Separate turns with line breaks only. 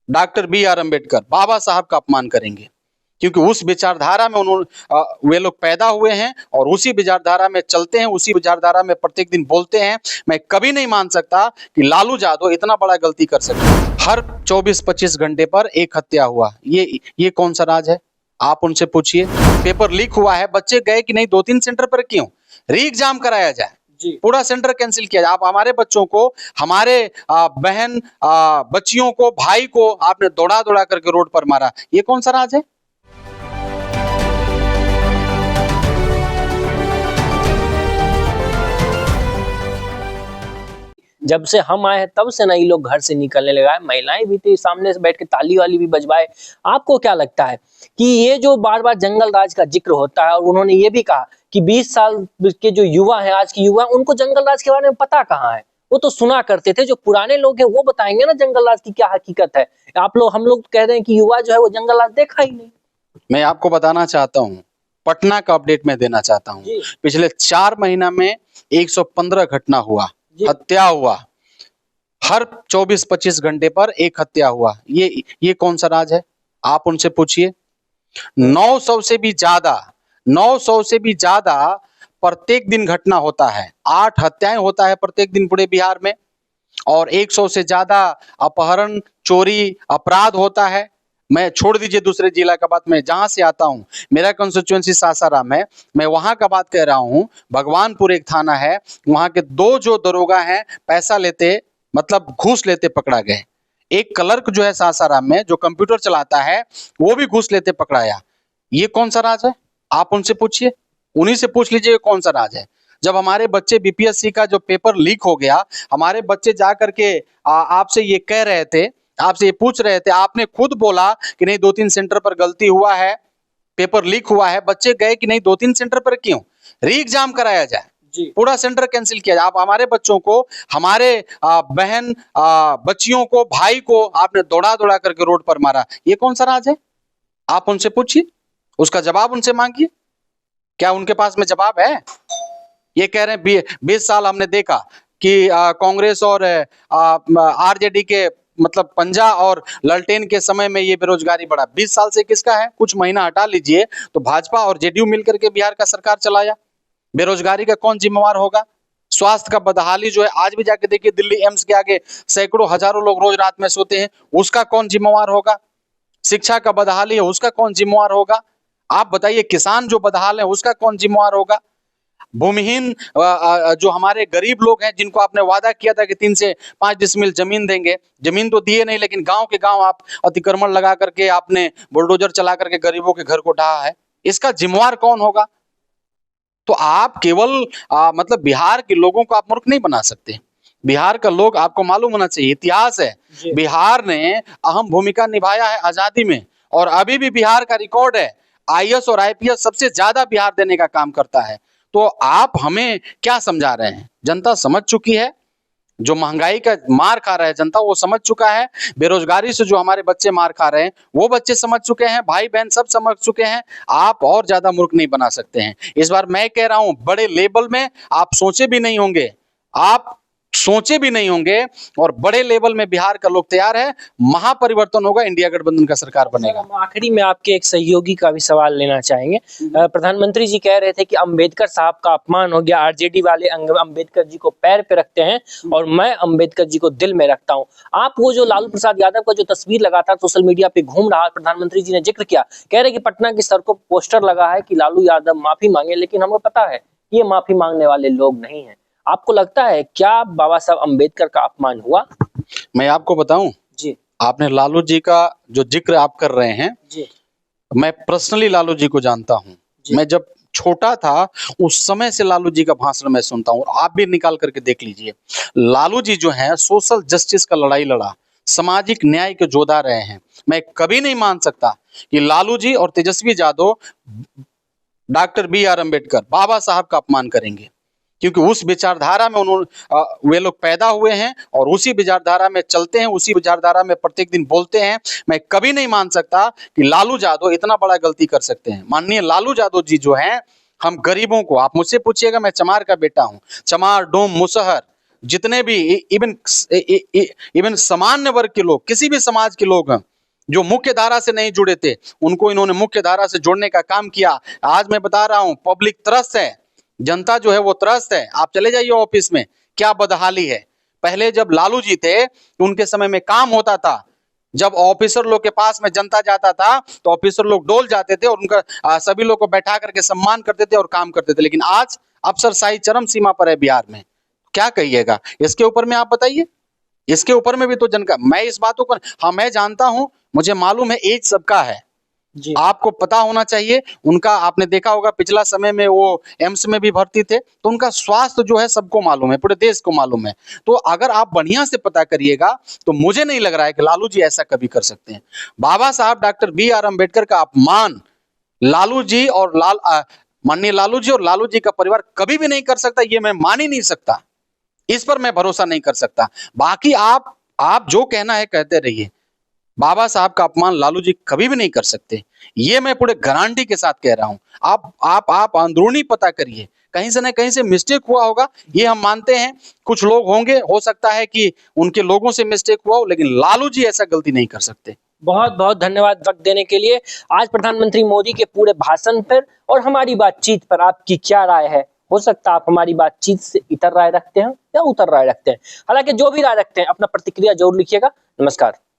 Doctor B.R. Ambedkar, बाबा साहब का अपमान करेंगे, क्योंकि उस विचारधारा में वे लोग पैदा हुए हैं और उसी विचारधारा में चलते हैं, उसी विचारधारा में प्रत्येक दिन बोलते हैं। मैं कभी नहीं मान सकता कि लालू यादव इतना बड़ा गलती कर सकते हैं। हर 24-25 घंटे पर एक हत्या हुआ, ये कौन सा राज है? आप उनसे पूछिए। पेपर लीक हुआ है, बच्चे गए कि नहीं 2-3 सेंटर पर, क्यों? री एग्जाम कराया जाए, पूरा सेंटर कैंसिल किया जाए। आप हमारे बच्चों को, हमारे बहन बच्चियों को, भाई को आपने दौड़ा दौड़ा करके रोड पर मारा, ये कौन सा राज है?
जब से हम आए हैं तब से नहीं लोग घर से निकलने लगा है। महिलाएं भी थी, सामने से बैठ के ताली वाली भी बजवाए। आपको क्या लगता है कि ये जो बार बार जंगल राज का जिक्र होता है, और उन्होंने ये भी कहा कि 20 साल के जो युवा हैं, आज के युवा, उनको जंगल राज के बारे में पता कहाँ है? वो तो सुना करते थे। जो पुराने लोग हैं वो बताएंगे ना जंगल राज की क्या हकीकत है। हम लोग कह रहे हैं कि युवा जो है वो जंगल राज देखा ही नहीं।
मैं आपको बताना चाहता हूँ, पटना का अपडेट मैं देना चाहता हूँ। पिछले 4 महीना में 115 घटना हुआ, हत्या हुआ, हर 24-25 घंटे पर एक हत्या हुआ, ये कौन सा राज है? आप उनसे पूछिए। 900 से भी ज्यादा प्रत्येक दिन घटना होता है, 8 हत्याएं होता है प्रत्येक दिन पूरे बिहार में, और 100 से ज्यादा अपहरण, चोरी, अपराध होता है। मैं छोड़ दीजिए दूसरे जिला का बात, मैं जहां से आता हूं, मेरा कंस्टिट्यूएंसी सासाराम है, मैं वहां का बात कह रहा हूं। भगवानपुर एक थाना है, वहां के 2 जो दरोगा हैं, पैसा लेते, मतलब घूस लेते पकड़ा गए। एक क्लर्क जो है सासाराम में, जो कंप्यूटर चलाता है, वो भी घूस लेते पकड़ाया। ये कौन सा राज है? आप उनसे पूछिए, उन्हीं से पूछ लीजिए कौन सा राज है। जब हमारे बच्चे बीपीएससी का जो पेपर लीक हो गया, हमारे बच्चे जा करके आपसे ये कह रहे थे, आपसे ये पूछ रहे थे, आपने खुद बोला कि नहीं 2-3 सेंटर पर गलती हुआ है, पेपर लीक हुआ है, बच्चे गए कि नहीं 2-3 सेंटर पर, क्यों? री एग्जाम कराया जाए, पूरा सेंटर कैंसिल किया जाए। आप हमारे बच्चों को, हमारे बहन बच्चियों को, भाई को आपने दौड़ा दौड़ा करके रोड पर मारा, ये कौन सा राज है? आप उनसे पूछिए, उसका जवाब उनसे मांगिए। क्या उनके पास में जवाब है? ये कह रहे हैं 20 साल हमने देखा कि कांग्रेस और आरजेडी के, मतलब पंजा और ललटेन के समय में ये बेरोजगारी बढ़ा। 20 साल से किसका है? कुछ महीना हटा लीजिए तो भाजपा और जेडीयू मिलकर के बिहार का सरकार चलाया। बेरोजगारी का कौन जिम्मेवार होगा? स्वास्थ्य का बदहाली जो है, आज भी जाके देखिए दिल्ली एम्स के आगे सैकड़ों हजारों लोग रोज रात में सोते हैं, उसका कौन जिम्मेवार होगा? शिक्षा का बदहाली है, उसका कौन जिम्मेवार होगा? आप बताइए, किसान जो बदहाल है उसका कौन जिम्मेवार होगा? भूमिहीन जो हमारे गरीब लोग हैं, जिनको आपने वादा किया था कि 3 से 5 डिसमिल जमीन देंगे, जमीन तो दिए नहीं, लेकिन गांव के गांव आप अतिक्रमण लगा करके, आपने बुलडोजर चला करके गरीबों के घर को ढहा है, इसका जिम्मेवार कौन होगा? तो आप केवल मतलब बिहार के लोगों को आप मूर्ख नहीं बना सकते। बिहार का लोग, आपको मालूम होना चाहिए, इतिहास है, बिहार ने अहम भूमिका निभाया है आजादी में, और अभी भी बिहार का रिकॉर्ड है, आईएएस और आईपीएस सबसे ज्यादा बिहार देने का काम करता है। तो आप हमें क्या समझा रहे हैं? जनता समझ चुकी है, जो महंगाई का मार खा रहा है जनता, वो समझ चुका है। बेरोजगारी से जो हमारे बच्चे मार खा रहे हैं, वो बच्चे समझ चुके हैं, भाई बहन सब समझ चुके हैं। आप और ज्यादा मूर्ख नहीं बना सकते हैं। इस बार मैं कह रहा हूं, बड़े लेवल में आप सोचे भी नहीं होंगे, आप सोचे भी नहीं होंगे, और बड़े लेवल में बिहार का लोग तैयार है, महापरिवर्तन होगा, इंडिया गठबंधन का सरकार बनेगा।
हम आखिरी में आपके एक सहयोगी का भी सवाल लेना चाहेंगे। प्रधानमंत्री जी कह रहे थे कि अंबेडकर साहब का अपमान हो गया, आरजेडी वाले अंबेडकर जी को पैर पे रखते हैं और मैं अंबेडकर जी को दिल में रखता हूं। आप वो जो लालू प्रसाद यादव का जो तस्वीर लगातार सोशल मीडिया पे घूम रहा, प्रधानमंत्री जी ने जिक्र किया, कह रहे कि पटना की सड़कों पर पोस्टर लगा है कि लालू यादव माफी मांगे, लेकिन हमको पता है ये माफी मांगने वाले लोग नहीं है। आपको लगता है क्या बाबा साहब अंबेडकर का अपमान हुआ?
मैं आपको बताऊं जी, आपने लालू जी का जो जिक्र आप कर रहे हैं जी, मैं पर्सनली लालू जी को जानता हूं। मैं जब छोटा था उस समय से लालू जी का भाषण मैं सुनता हूं, और आप भी निकाल करके देख लीजिए। लालू जी जो है सोशल जस्टिस का लड़ाई लड़ा, सामाजिक न्याय के जोधा रहे हैं। मैं कभी नहीं मान सकता कि लालू जी और तेजस्वी यादव डॉक्टर B.R. अम्बेडकर, बाबा साहब का अपमान करेंगे, क्योंकि उस विचारधारा में वे लोग पैदा हुए हैं और उसी विचारधारा में चलते हैं, उसी विचारधारा में प्रत्येक दिन बोलते हैं। मैं कभी नहीं मान सकता कि लालू यादव इतना बड़ा गलती कर सकते हैं। माननीय लालू यादव जी जो हैं, हम गरीबों को, आप मुझसे पूछिएगा, मैं चमार का बेटा हूं, चमार, डोम, मुसहर, जितने भी इवन सामान्य वर्ग के लोग, किसी भी समाज के लोग हैं जो मुख्य धारा से नहीं जुड़े थे, उनको इन्होंने मुख्य धारा से जोड़ने का काम किया। आज मैं बता रहा हूं, पब्लिक त्रस्त है, जनता जो है वो त्रस्त है। आप चले जाइए ऑफिस में, क्या बदहाली है। पहले जब लालू जी थे तो उनके समय में काम होता था। जब ऑफिसर लोग के पास में जनता जाता था तो ऑफिसर लोग डोल जाते थे और उनका सभी लोग को बैठा करके सम्मान करते थे और काम करते थे। लेकिन आज अफसरशाही चरम सीमा पर है बिहार में। क्या कहिएगा इसके ऊपर में, आप बताइए। इसके ऊपर में भी तो जनता, मैं इस बातों को, हाँ मैं जानता हूं, मुझे मालूम है एज सबका है,
जी
आपको पता होना चाहिए उनका। आपने देखा होगा पिछला समय में वो एम्स में भी भर्ती थे, तो उनका स्वास्थ्य जो है सबको मालूम है, पूरे देश को मालूम है। तो अगर आप बढ़िया से पता करिएगा तो मुझे नहीं लग रहा है कि लालू जी ऐसा कभी कर सकते हैं। बाबा साहब डॉक्टर BR अम्बेडकर का अपमान लालू जी और माननीय लालू जी और लालू जी का परिवार कभी भी नहीं कर सकता, ये मैं मान ही नहीं सकता। इस पर मैं भरोसा नहीं कर सकता। बाकी आप जो कहना है कहते रहिए, बाबा साहब का अपमान लालू जी कभी भी नहीं कर सकते, ये मैं पूरे गारंटी के साथ कह रहा हूं। आप अंदरूनी पता करिए, कहीं से ना कहीं से मिस्टेक हुआ होगा, ये हम मानते हैं। कुछ लोग होंगे, हो सकता है कि उनके लोगों से मिस्टेक हुआ हो, लेकिन लालू जी ऐसा गलती नहीं कर सकते।
बहुत बहुत धन्यवाद वक्त देने के लिए। आज प्रधानमंत्री मोदी के पूरे भाषण पर और हमारी बातचीत पर आपकी क्या राय है? हो सकता है आप हमारी बातचीत से इतर राय रखते हैं या उतर राय रखते हैं। हालांकि जो भी राय रखते हैं अपना प्रतिक्रिया जरूर लिखिएगा। नमस्कार।